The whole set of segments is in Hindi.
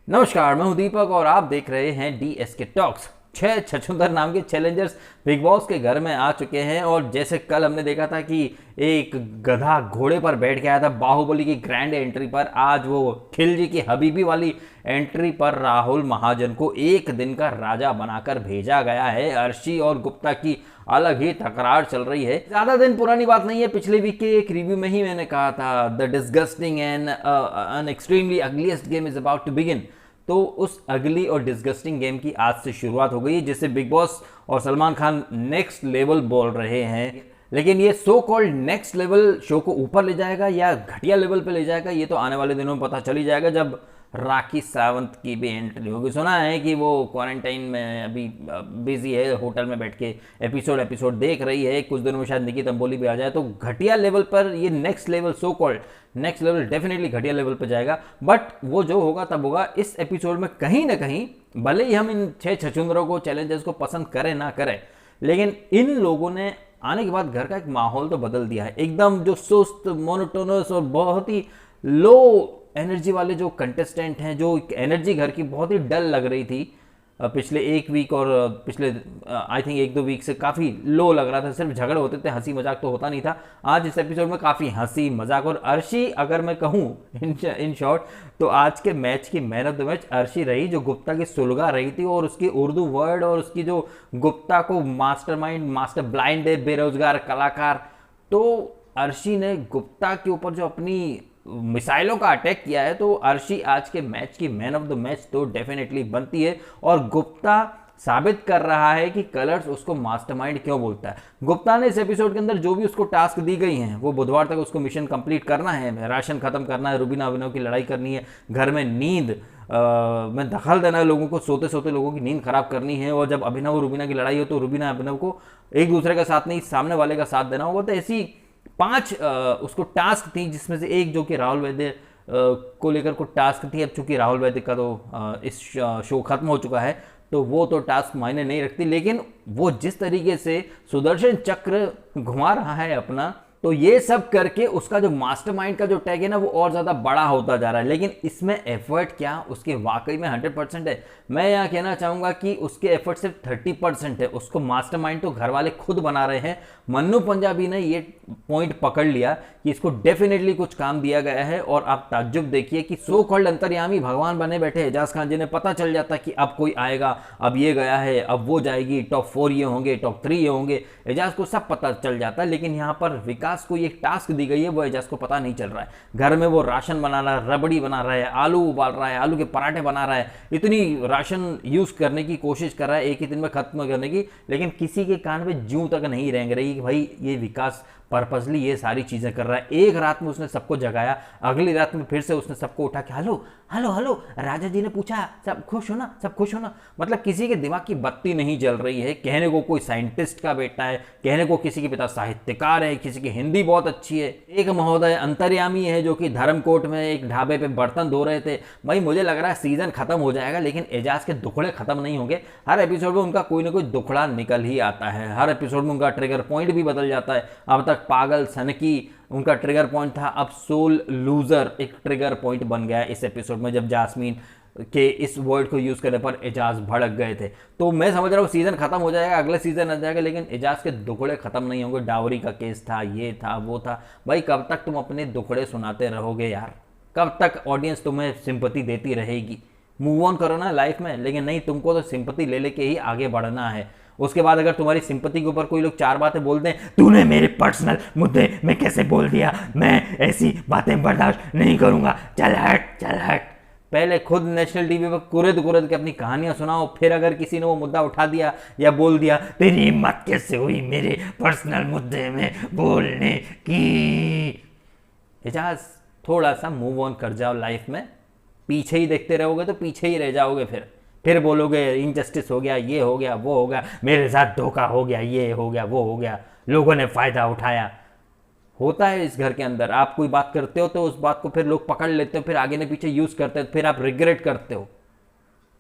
नमस्कार, मैं हूं दीपक और आप देख रहे हैं डीएसके टॉक्स। 6 छछूंदर नाम के चैलेंजर्स बिग बॉस के घर में आ चुके हैं और जैसे कल हमने देखा था कि एक गधा घोड़े पर बैठ के आया था बाहुबली की ग्रैंड एंट्री पर, आज वो खिलजी की हबीबी वाली एंट्री पर राहुल महाजन को एक दिन का राजा बनाकर भेजा गया है। अर्शी और गुप्ता की अलग ही तकरार चल रही है। ज्यादा दिन पुरानी बात नहीं है, पिछले वीक के एक रिव्यू में ही मैंने कहा था the disgusting and an extremely ugliest game is about to begin. तो उस अगली और डिस्गस्टिंग गेम की आज से शुरुआत हो गई है, जिसे बिग बॉस और सलमान खान नेक्स्ट लेवल बोल रहे हैं। लेकिन ये so called next level show को ऊपर ले जाएगा या घटिया लेवल पे ले जाएगा, ये तो आने वाले दिनों में पता चल ही जाएगा जब राखी सावंत की भी एंट्री होगी। सुना है कि वो क्वारंटाइन में अभी बिजी है, होटल में बैठ के एपिसोड देख रही है। कुछ दिनों में शायद निकी तंबोली भी आ जाए, तो घटिया लेवल पर ये next level, so called next level definitely घटिया लेवल पर जाएगा। बट वो जो होगा तब होगा। इस एपिसोड में कहीं ना कहीं भले ही हम इन 6 छछूंदरों को, चैलेंजर्स को पसंद करें ना करें, लेकिन इन लोगों ने आने के बाद घर का एक माहौल तो बदल दिया है। एकदम जो सुस्त, मोनोटोनस और बहुत ही लो एनर्जी वाले जो कंटेस्टेंट हैं, जो एनर्जी घर की बहुत ही डल लग रही थी पिछले एक वीक और पिछले आई थिंक 1-2 वीक से काफ़ी लो लग रहा था। सिर्फ झगड़े होते थे, हंसी मजाक तो होता नहीं था। आज इस एपिसोड में काफ़ी हंसी मजाक, और अर्शी अगर मैं कहूँ इन शॉर्ट तो आज के मैच की man of the match Arshi रही, जो गुप्ता की सुलगा रही थी। और उसकी उर्दू वर्ड और उसकी जो गुप्ता को मास्टरमाइंड, मास्टर ब्लाइंड है, बेरोजगार कलाकार, तो अर्शी ने गुप्ता के ऊपर जो अपनी मिसाइलों का अटैक किया है, तो अर्शी आज के मैच की मैन ऑफ द मैच तो डेफिनेटली बनती है। और गुप्ता साबित कर रहा है कि कलर्स उसको मास्टरमाइंड क्यों बोलता है। गुप्ता ने इस एपिसोड के अंदर जो भी उसको टास्क दी गई हैं, वो बुधवार तक उसको मिशन कंप्लीट करना है, राशन खत्म करना है, रुबीना अभिनव की लड़ाई करनी है, घर में नींद में दखल देना है, लोगों को सोते सोते लोगों की नींद खराब करनी है। और जब अभिनव और रुबीना की लड़ाई हो तो रुबीना अभिनव को एक दूसरे का साथ नहीं, सामने वाले का साथ देना होगा। तो ऐसी 5 उसको टास्क थी, जिसमें से एक जो कि राहुल वैद्य को लेकर को टास्क थी। अब चूंकि राहुल वैद्य का तो इस शो खत्म हो चुका है, तो वो तो टास्क मायने नहीं रखती। लेकिन वो जिस तरीके से सुदर्शन चक्र घुमा रहा है अपना, तो ये सब करके उसका जो मास्टरमाइंड का जो टैग है ना, वो और ज़्यादा बड़ा होता जा रहा है। लेकिन इसमें एफर्ट क्या उसके वाकई में 100% है। मैं यहाँ कहना चाहूँगा कि उसके एफर्ट सिर्फ 30% है। उसको मास्टरमाइंड तो घर वाले खुद बना रहे हैं। मन्नू पंजाबी ने ये पॉइंट पकड़ लिया कि इसको डेफिनेटली कुछ काम दिया गया है। और आप ताज्जुब देखिए कि सो कॉल्ड अंतर्यामी भगवान बने बैठे एजाज खान, जिन्हें पता चल जाता कि अब कोई आएगा, अब ये गया है, अब वो जाएगी, टॉप 4 ये होंगे, टॉप 3 ये होंगे, एजाज को सब पता चल जाता है। लेकिन यहाँ पर विकास को ये टास्क दी गई है, वो एजाज को पता नहीं चल रहा है। घर में वो राशन बना रहा है, रबड़ी बना रहा है, आलू उबाल रहा है, आलू के पराठे बना रहा है, इतनी राशन यूज करने की कोशिश कर रहा है एक ही दिन में खत्म करने की। लेकिन किसी के कान में जूं तक नहीं रेंग रही कि भाई ये विकास पर्पसली ये सारी चीजें कर रहा है। एक रात में उसने सबको जगाया, अगली रात में फिर से उसने सबको उठा के हेलो हेलो हेलो, राजा जी ने पूछा सब खुश हो ना, सब खुश हो ना। मतलब किसी के दिमाग की बत्ती नहीं जल रही है। कहने को कोई साइंटिस्ट का बेटा है, कहने को किसी के पिता साहित्यकार है, किसी की हिंदी बहुत अच्छी है, एक महोदय अंतर्यामी है जो कि धर्मकोट में एक ढाबे पे बर्तन धो रहे थे। भाई मुझे लग रहा है सीजन खत्म हो जाएगा, लेकिन एजाज के दुखड़े खत्म नहीं होंगे। हर एपिसोड में उनका कोई ना कोई दुखड़ा निकल ही आता है। हर एपिसोड में उनका ट्रिगर पॉइंट भी बदल जाता है। अब तक पागल, सनकी उनका ट्रिगर पॉइंट था, अब सोल लूजर एक ट्रिगर पॉइंट बन गया इस एपिसोड में, जब जास्मीन के इस वर्ड को यूज करने पर एजाज भड़क गए थे। तो मैं समझ रहा हूँ सीजन खत्म हो जाएगा, अगले सीजन आ जाएगा, लेकिन एजाज के दुखड़े खत्म नहीं होंगे। डावरी का केस था, ये था, वो था। भाई कब तक तुम अपने दुखड़े सुनाते रहोगे यार? कब तक ऑडियंस तुम्हें सिंपैथी देती रहेगी? मूव ऑन करो ना लाइफ में। लेकिन नहीं, तुमको तो सिंपैथी ले लेके ही आगे बढ़ना है। उसके बाद अगर तुम्हारी सिंपैथी के ऊपर कोई लोग 4 बातें बोल दें, तूने मेरे पर्सनल मुद्दे में कैसे बोल दिया, मैं ऐसी बातें बर्दाश्त नहीं करूंगा, चल हट चल हट। पहले खुद नेशनल टीवी पर कुरेद कुरेद के अपनी कहानियां सुनाओ, फिर अगर किसी ने वो मुद्दा उठा दिया या बोल दिया, तेरी हिम्मत कैसे हुई मेरे पर्सनल मुद्दे में बोलने की। एजाज थोड़ा सा मूव ऑन कर जाओ लाइफ में। पीछे ही देखते रहोगे तो पीछे ही रह जाओगे। फिर बोलोगे इनजस्टिस हो गया, ये हो गया, वो हो गया, मेरे साथ धोखा हो गया, ये हो गया, वो हो गया, लोगों ने फायदा उठाया। होता है इस घर के अंदर। आप कोई बात करते हो तो उस बात को फिर लोग पकड़ लेते हो, फिर आगे ने पीछे यूज करते हो, फिर आप रिग्रेट करते हो।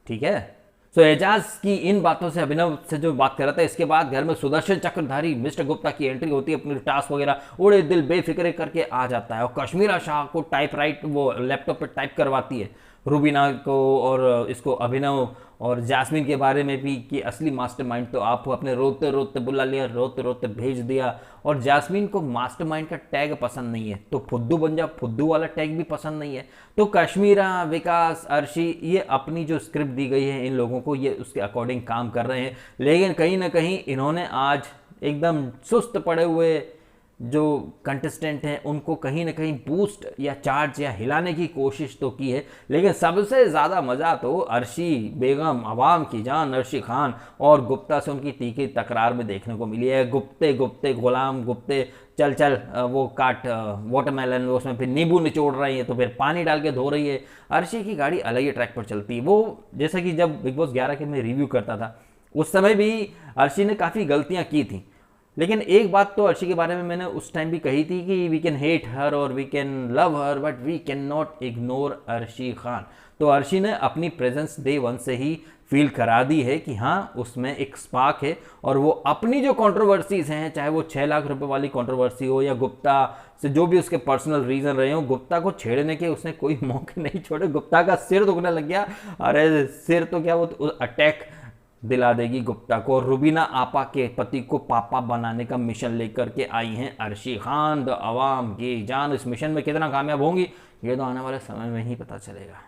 ठीक है। सो एजाज की इन बातों से, अभिनव से जो बात कर रहा था, इसके बाद घर में सुदर्शन चक्रधारी मिस्टर गुप्ता की एंट्री होती है, अपने टास्क वगैरह उड़े दिल बेफिक्रे करके आ जाता है। और कश्मीरा शाह को टाइप राइट वो लैपटॉप पे टाइप करवाती है। रूबीना को और इसको अभिनव और जास्मिन के बारे में भी कि असली मास्टरमाइंड तो आप हो, अपने रोते रोते बुला लिया, रोते रोते भेज दिया। और जास्मिन को मास्टरमाइंड का टैग पसंद नहीं है तो फुद्दू बन जा, फुद्दू वाला टैग भी पसंद नहीं है। तो कश्मीरा, विकास, अर्शी, ये अपनी जो स्क्रिप्ट दी गई है इन लोगों को, ये उसके अकॉर्डिंग काम कर रहे हैं। लेकिन कहीं ना कहीं इन्होंने आज एकदम सुस्त पड़े हुए जो कंटेस्टेंट हैं उनको कहीं ना कहीं बूस्ट या चार्ज या हिलाने की कोशिश तो की है। लेकिन सबसे ज़्यादा मज़ा तो अर्शी बेगम, अवाम की जान अर्शी खान और गुप्ता से उनकी तीखी तकरार में देखने को मिली है। गुप्ते गुप्ते गुलाम गुप्ते, चल चल वो काट वाटरमेलन, उसमें फिर नींबू निचोड़ रही है तो फिर पानी डाल के धो रही है। अर्शी की गाड़ी अलग ही ट्रैक पर चलती है। वो जैसा कि जब बिग बॉस 11 के मैं रिव्यू करता था उस समय भी अर्शी ने काफ़ी गलतियाँ की थी। लेकिन एक बात तो अर्शी के बारे में मैंने उस टाइम भी कही थी कि वी कैन हेट हर और we can love her but we can not ignore Arshi Khan. तो अर्शी ने अपनी प्रेजेंस डे वन से ही फील करा दी है कि हाँ उसमें एक स्पार्क है। और वो अपनी जो कंट्रोवर्सीज हैं, चाहे वो 6 लाख रुपए वाली कंट्रोवर्सी हो या गुप्ता से जो भी उसके पर्सनल रीजन रहे हो, गुप्ता को छेड़ने के उसने कोई मौके नहीं छोड़े। गुप्ता का सिर दुखने लग गया, अरे सिर तो क्या, वो अटैक दिला देगी गुप्ता को। रूबीना आपा के पति को पापा बनाने का मिशन लेकर के आई हैं अर्शी खान। द अवाम की जान इस मिशन में कितना कामयाब होंगी ये तो आने वाले समय में ही पता चलेगा।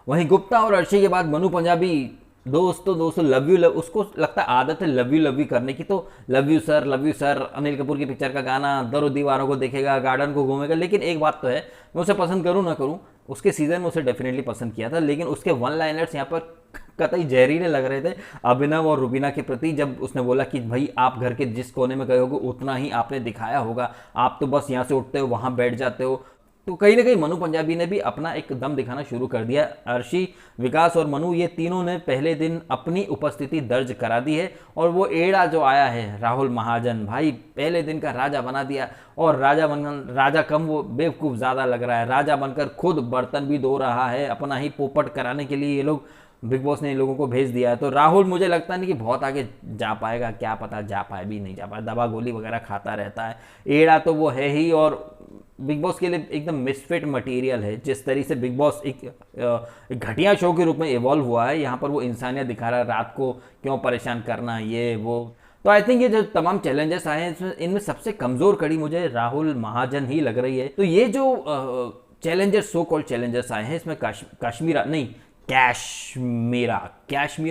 वहीं गुप्ता और अर्शी के बाद मनु पंजाबी, दोस्तों लव यू, उसको लगता है आदत है लव यू करने की, तो love you sir Anil Kapoor की पिक्चर का गाना, दरों दीवारों को देखेगा, गार्डन को घूमेगा। लेकिन एक बात तो है, मैं उसे पसंद करूँ ना करूँ, उसके सीजन में उसे डेफिनेटली पसंद किया था। लेकिन उसके वन लाइनर्स यहाँ पर कतई जहरीले लग रहे थे अभिनव और रूबीना के प्रति। जब उसने बोला कि भाई आप घर के जिस कोने में गए होगे उतना ही आपने दिखाया होगा, आप तो बस यहाँ से उठते हो वहाँ बैठ जाते हो। तो कहीं ना कहीं मनु पंजाबी ने भी अपना एक दम दिखाना शुरू कर दिया। अर्शी, विकास और मनु, ये तीनों ने पहले दिन अपनी उपस्थिति दर्ज करा दी है। और वो एड़ा जो आया है राहुल महाजन, भाई पहले दिन का राजा बना दिया। और राजा कम वो बेवकूफ़ ज़्यादा लग रहा है, राजा बनकर खुद बर्तन भी धो रहा है। अपना ही पोपट कराने के लिए ये लोग, बिग बॉस ने इन लोगों को भेज दिया है। तो राहुल मुझे लगता नहीं कि बहुत आगे जा पाएगा, क्या पता जा पाए भी नहीं जा पाए, दवा गोली वगैरह खाता रहता है। एड़ा तो वो है ही, और बिग बॉस के लिए एकदम मिसफिट मटेरियल है। जिस तरीके से बिग बॉस एक घटिया शो के रूप में इवॉल्व हुआ है, यहाँ पर वो इंसानियत दिखा रहा है, रात को क्यों परेशान करना ये वो। तो आई थिंक ये जो तमाम चैलेंजेस आए हैं इनमें सबसे कमज़ोर कड़ी मुझे राहुल महाजन ही लग रही है। तो ये जो चैलेंजर्स, सो कॉल्ड चैलेंजर्स आए हैं, इसमें कश्मीरा नहीं कैशमीरा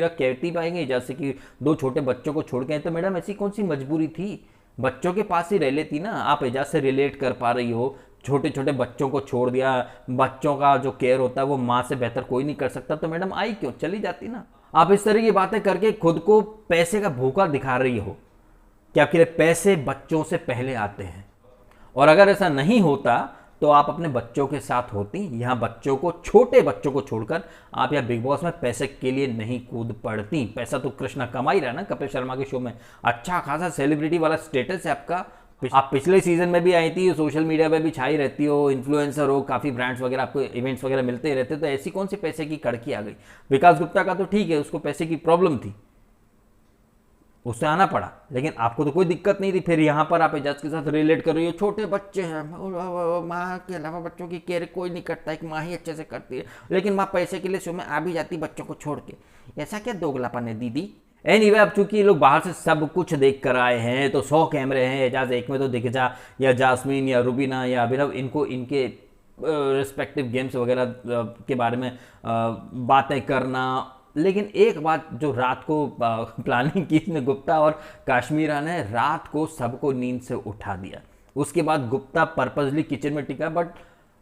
कहती पाएंगे जैसे कि 2 छोटे बच्चों को छोड़ के। तो मैडम ऐसी कौन सी मजबूरी थी, बच्चों के पास ही रह लेती ना। आप एजाज से रिलेट कर पा रही हो, छोटे छोटे बच्चों को छोड़ दिया, बच्चों का जो केयर होता है वो माँ से बेहतर कोई नहीं कर सकता, तो मैडम आई क्यों, चली जाती ना। आप इस तरह की बातें करके खुद को पैसे का भूखा दिखा रही हो कि आपके लिए पैसे बच्चों से पहले आते हैं। और अगर ऐसा नहीं होता तो आप अपने बच्चों के साथ होती। यहाँ बच्चों को, छोटे बच्चों को छोड़कर आप यहाँ बिग बॉस में पैसे के लिए नहीं कूद पड़ती। पैसा तो कृष्णा कमा ही रहा ना कपिल शर्मा के शो में, अच्छा खासा सेलिब्रिटी वाला स्टेटस है आपका। आप पिछले सीजन में भी आई थी, सोशल मीडिया पे भी छाई रहती हो, इन्फ्लुएंसर हो, काफ़ी ब्रांड्स वगैरह आपको इवेंट्स वगैरह मिलते ही रहते, तो ऐसी कौन सी पैसे की कड़की आ गई। विकास गुप्ता का तो ठीक है, उसको पैसे की प्रॉब्लम थी, उससे आना पड़ा, लेकिन आपको तो कोई दिक्कत नहीं थी। फिर यहाँ पर आप एजाज के साथ रिलेट कर रही हो, छोटे बच्चे हैं, माँ के अलावा बच्चों की केयर कोई नहीं करता, एक माँ ही अच्छे से करती है, लेकिन माँ पैसे के लिए शो में आ भी जाती बच्चों को छोड़ के। ऐसा क्या दोगलापन है दीदी। एनीवे, अब चूंकि ये लोग बाहर से सब कुछ देख कर आए हैं तो 100 कैमरे हैं, एजाज एक में तो दिख जा, या जास्मीन या रूबीना या अभिनव, इनको इनके रिस्पेक्टिव गेम्स वगैरह के बारे में बातें करना। लेकिन एक बात जो रात को प्लानिंग की इसने गुप्ता और कश्मीरा ने, रात को सबको नींद से उठा दिया। उसके बाद गुप्ता पर्पजली किचन में टिका, बट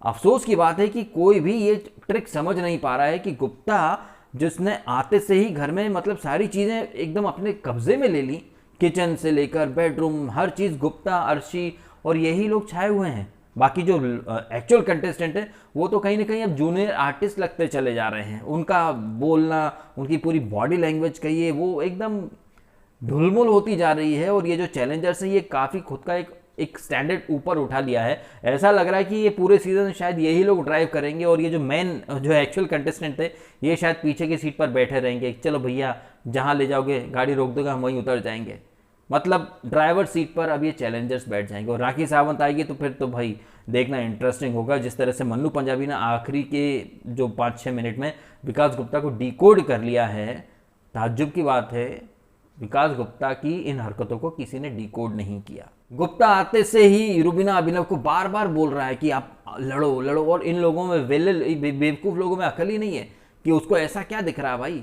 अफसोस की बात है कि कोई भी ये ट्रिक समझ नहीं पा रहा है कि गुप्ता जिसने आते से ही घर में मतलब सारी चीज़ें एकदम अपने कब्जे में ले ली, किचन से लेकर बेडरूम हर चीज़ गुप्ता, अर्शी और यही लोग छाए हुए हैं। बाकी जो एक्चुअल कंटेस्टेंट है वो तो कहीं ना कहीं अब जूनियर आर्टिस्ट लगते चले जा रहे हैं। उनका बोलना, उनकी पूरी बॉडी लैंग्वेज कहिए, वो एकदम ढुलमुल होती जा रही है। और ये जो चैलेंजर्स हैं ये काफ़ी खुद का एक स्टैंडर्ड ऊपर उठा लिया है। ऐसा लग रहा है कि ये पूरे सीजन शायद यही लोग ड्राइव करेंगे और ये जो मेन जो एक्चुअल कंटेस्टेंट थे ये शायद पीछे की सीट पर बैठे रहेंगे। चलो भैया जहाँ ले जाओगे गाड़ी रोक दोगे, हम वहीं उतर जाएंगे। मतलब ड्राइवर सीट पर अब ये चैलेंजर्स बैठ जाएंगे और राखी सावंत आएगी तो फिर तो भाई देखना इंटरेस्टिंग होगा। जिस तरह से मन्नू पंजाबी ने आखिरी के जो 5-6 मिनट में विकास गुप्ता को डिकोड कर लिया है, ताज्जुब की बात है, विकास गुप्ता की इन हरकतों को किसी ने डिकोड नहीं किया। गुप्ता आते से ही रुबीना अभिनव को बार बार बोल रहा है कि आप लड़ो लड़ो, और इन लोगों में बेवकूफ़ लोगों में अकल ही नहीं है कि उसको ऐसा क्या दिख रहा है भाई।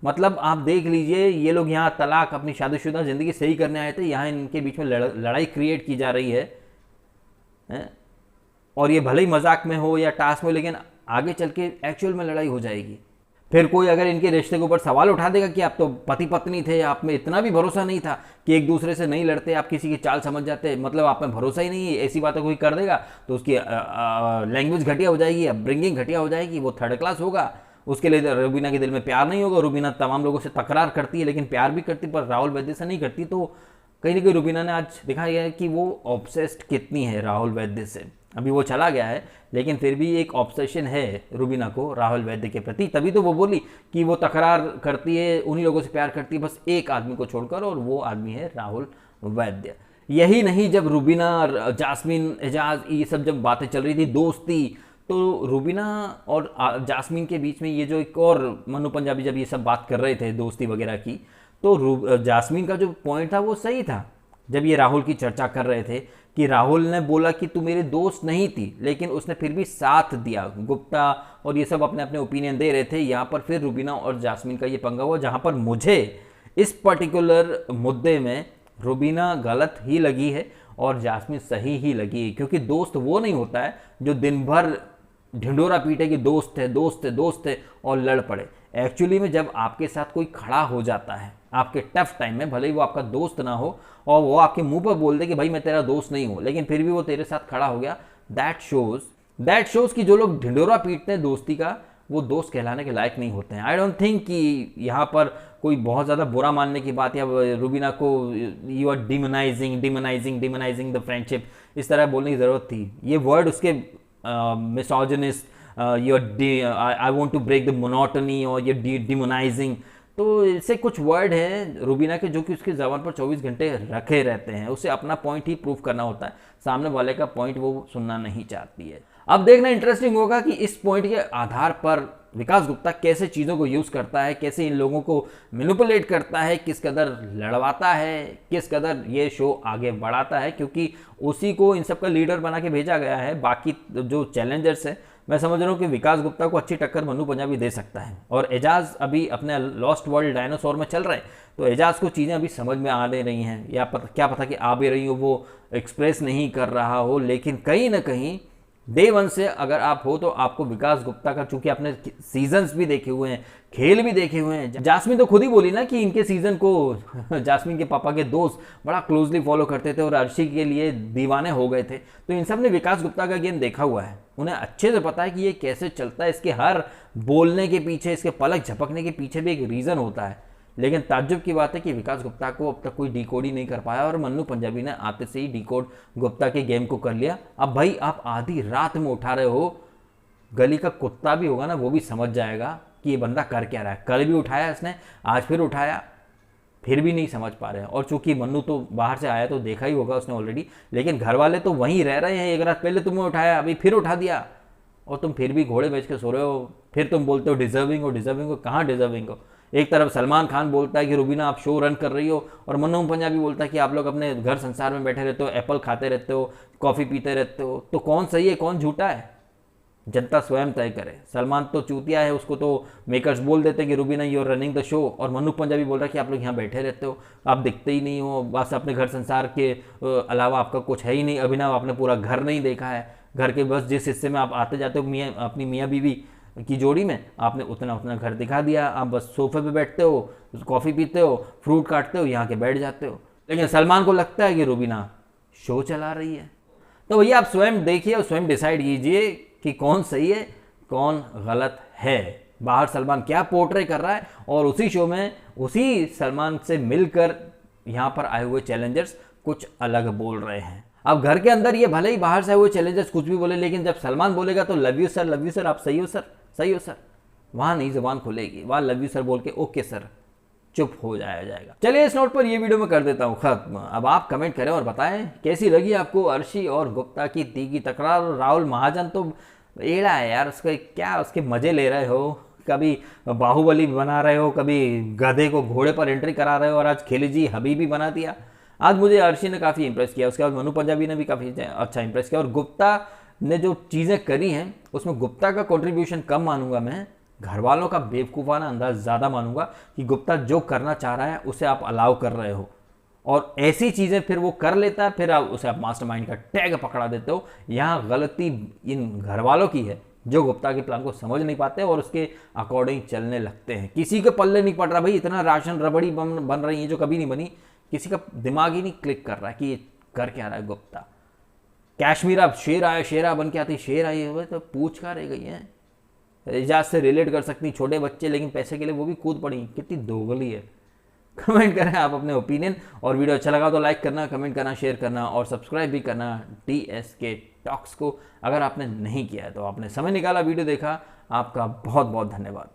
मतलब आप देख लीजिए, ये लोग यहाँ तलाक अपनी शादीशुदा ज़िंदगी सही करने आए थे, यहाँ इनके बीच में लड़ाई क्रिएट की जा रही है? और ये भले ही मजाक में हो या टास्क में, लेकिन आगे चल के एक्चुअल में लड़ाई हो जाएगी। फिर कोई अगर इनके रिश्ते के ऊपर सवाल उठा देगा कि आप तो पति पत्नी थे, आप में इतना भी भरोसा नहीं था कि एक दूसरे से नहीं लड़ते, आप किसी की चाल समझ जाते, मतलब आप में भरोसा ही नहीं है, ऐसी बातें कोई कर देगा तो उसकी लैंग्वेज घटिया हो जाएगी, अपब्रिंगिंग घटिया हो जाएगी, वो थर्ड क्लास होगा। उसके लिए रुबीना के दिल में प्यार नहीं होगा। रुबीना तमाम लोगों से तकरार करती है लेकिन प्यार भी करती, पर राहुल वैद्य से नहीं करती। तो कहीं ना कहीं रुबीना ने आज दिखाया है कि वो ऑब्सेस्ड कितनी है राहुल वैद्य से। अभी वो चला गया है लेकिन फिर भी एक ऑब्सेशन है रुबीना को राहुल वैद्य के प्रति। तभी तो वो बोली कि वो तकरार करती है, उन्हीं लोगों से प्यार करती है बस एक आदमी को छोड़कर, और वो आदमी है राहुल वैद्य। यही नहीं, जब रुबीना, जास्मीन, एजाज ये सब जब बातें चल रही थी दोस्ती, तो रुबीना और जास्मीन के बीच में ये जो एक और मन्नू पंजाबी जब ये सब बात कर रहे थे दोस्ती वगैरह की, तो जास्मीन का जो पॉइंट था वो सही था। जब ये राहुल की चर्चा कर रहे थे कि राहुल ने बोला कि तू मेरे दोस्त नहीं थी, लेकिन उसने फिर भी साथ दिया। गुप्ता और ये सब अपने अपने ओपिनियन दे रहे थे, यहाँ पर फिर रुबीना और जास्मीन का ये पंगा हुआ, जहाँ पर मुझे इस पर्टिकुलर मुद्दे में रुबीना गलत ही लगी है और जास्मीन सही ही लगी है। क्योंकि दोस्त वो नहीं होता है जो दिन भर ढिंडोरा पीटे कि दोस्त है दोस्त है दोस्त है और लड़ पड़े। एक्चुअली में जब आपके साथ कोई खड़ा हो जाता है आपके टफ टाइम में, भले ही वो आपका दोस्त ना हो और वो आपके मुंह पर बोल दे कि भाई मैं तेरा दोस्त नहीं हूं, लेकिन फिर भी वो तेरे साथ खड़ा हो गया, दैट शोज कि जो लोग ढिंडोरा पीटते हैं दोस्ती का, वो दोस्त कहलाने के लायक नहीं होते हैं। आई डोंट थिंक कि यहाँ पर कोई बहुत ज़्यादा बुरा मानने की बात या रुबीना को you are demonizing the friendship इस तरह बोलने की ज़रूरत थी। ये वर्ड उसके misogynist, I want to break the monotony और ये डिमोनाइजिंग, तो इससे कुछ वर्ड है रुबीना के जो कि उसकी ज़बान पर 24 घंटे रखे रहते हैं। उसे अपना पॉइंट ही प्रूव करना होता है, सामने वाले का पॉइंट वो सुनना नहीं चाहती है। अब देखना इंटरेस्टिंग होगा कि इस पॉइंट के आधार पर विकास गुप्ता कैसे चीज़ों को यूज़ करता है, कैसे इन लोगों को मैनिपुलेट करता है, किस कदर लड़वाता है, किस कदर ये शो आगे बढ़ाता है, क्योंकि उसी को इन सब का लीडर बना के भेजा गया है। बाकी जो चैलेंजर्स है, मैं समझ रहा हूँ कि विकास गुप्ता को अच्छी टक्कर मन्नू पंजाबी दे सकता है। और एजाज अभी अपने लॉस्ट वर्ल्ड डायनासोर में चल रहे हैं, तो एजाज को चीज़ें अभी समझ में आ नहीं रही हैं, या क्या पता कि आ भी रही हो, वो एक्सप्रेस नहीं कर रहा हो। लेकिन कहीं ना कहीं डे वन से अगर आप हो तो आपको विकास गुप्ता का, चूंकि आपने सीजन्स भी देखे हुए हैं, खेल भी देखे हुए हैं। जास्मीन तो खुद ही बोली ना कि इनके सीजन को जास्मीन के पापा के दोस्त बड़ा क्लोजली फॉलो करते थे और अर्शी के लिए दीवाने हो गए थे। तो इन सब ने विकास गुप्ता का गेम देखा हुआ है, उन्हें अच्छे से पता है कि ये कैसे चलता है। इसके हर बोलने के पीछे, इसके पलक झपकने के पीछे भी एक रीज़न होता है। लेकिन ताज्जुब की बात है कि विकास गुप्ता को अब तक कोई डिकोड ही नहीं कर पाया, और मन्नू पंजाबी ने आते से ही डिकोड गुप्ता के गेम को कर लिया। अब भाई आप आधी रात में उठा रहे हो, गली का कुत्ता भी होगा ना वो भी समझ जाएगा कि ये बंदा कर क्या रहा है। कल भी उठाया इसने, आज फिर उठाया, फिर भी नहीं समझ पा रहे हैं। और चूंकि मन्नू तो बाहर से आया तो देखा ही होगा उसने ऑलरेडी, लेकिन घर वाले तो वहीं रह रहे हैं। एक रात पहले तुमने उठाया, अभी फिर उठा दिया, और तुम फिर भी घोड़े बेच के सो रहे हो। फिर तुम बोलते हो डिजर्विंग हो, कहाँ डिजर्विंग हो। एक तरफ सलमान खान बोलता है कि रुबीना आप शो रन कर रही हो, और मन्नू पंजाबी बोलता है कि आप लोग अपने घर संसार में बैठे रहते हो, एप्पल खाते रहते हो, कॉफ़ी पीते रहते हो। तो कौन सही है कौन झूठा है, जनता स्वयं तय करे। सलमान तो चूतिया है, उसको तो मेकर्स बोल देते कि Rubina you are running the show, और मन्नू पंजाबी बोल रहा है कि आप लोग यहाँ बैठे रहते हो, आप दिखते ही नहीं हो, बस अपने घर संसार के अलावा आपका कुछ है ही नहीं। अभिनव आपने पूरा घर नहीं देखा है, घर के बस जिस हिस्से में आप आते जाते हो अपनी मियाँ बीवी की जोड़ी में, आपने उतना घर दिखा दिया। आप बस सोफे पे बैठते हो, कॉफ़ी पीते हो, फ्रूट काटते हो, यहाँ के बैठ जाते हो। लेकिन सलमान को लगता है कि रुबीना शो चला रही है। तो भैया आप स्वयं देखिए और स्वयं डिसाइड कीजिए कि कौन सही है कौन गलत है। बाहर सलमान क्या पोर्ट्रे कर रहा है, और उसी शो में उसी सलमान से मिलकर यहाँ पर आए हुए चैलेंजर्स कुछ अलग बोल रहे हैं। अब घर के अंदर ये भले ही बाहर से आए हुए चैलेंजर्स कुछ भी बोले, लेकिन जब सलमान बोलेगा तो लव यू सर, आप सही हो सर, वहाँ नहीं जुबान खुलेगी, वहाँ लव यू सर बोल के ओके सर चुप हो जाएगा। चलिए इस नोट पर ये वीडियो मैं कर देता हूँ खत्म। अब आप कमेंट करें और बताएं कैसी लगी आपको अर्शी और गुप्ता की तीखी तकरार। राहुल महाजन तो एड़ा है यार, उसके क्या उसके मजे ले रहे हो, कभी बाहुबली बना रहे हो, कभी गधे को घोड़े पर एंट्री करा रहे हो, और आज खिलजी हबीबी बना दिया। आज मुझे अर्शी ने काफ़ी इंप्रेस किया, उसके बाद मनु पंजाबी ने भी काफ़ी अच्छा इंप्रेस किया, और गुप्ता ने जो चीज़ें करी हैं उसमें गुप्ता का कंट्रीब्यूशन कम मानूंगा मैं, घर वालों का बेवकूफ़ाना अंदाज ज़्यादा मानूंगा कि गुप्ता जो करना चाह रहा है उसे आप अलाउ कर रहे हो, और ऐसी चीज़ें फिर वो कर लेता है, फिर उसे आप मास्टरमाइंड का टैग पकड़ा देते हो। यहाँ गलती इन घर वालों की है जो गुप्ता के प्लान को समझ नहीं पाते और उसके अकॉर्डिंग चलने लगते हैं। किसी के पल्ले नहीं पड़ रहा भाई, इतना राशन रबड़ी बन रही है जो कभी नहीं बनी, किसी का दिमाग ही नहीं क्लिक कर रहा है कि ये कर क्या रहा है गुप्ता। कश्मीर अब शेर आया, शेरा बन के आती, शेर आई हुए तो पूछ का रह गई है, एजाज से रिलेट कर सकती छोटे बच्चे, लेकिन पैसे के लिए वो भी कूद पड़ी, कितनी दोगली है। कमेंट करें आप अपने ओपिनियन, और वीडियो अच्छा लगा तो लाइक करना, कमेंट करना, शेयर करना और सब्सक्राइब भी करना DSK टॉक्स को। अगर आपने नहीं किया है तो आपने समय निकाला, वीडियो देखा, आपका बहुत बहुत धन्यवाद।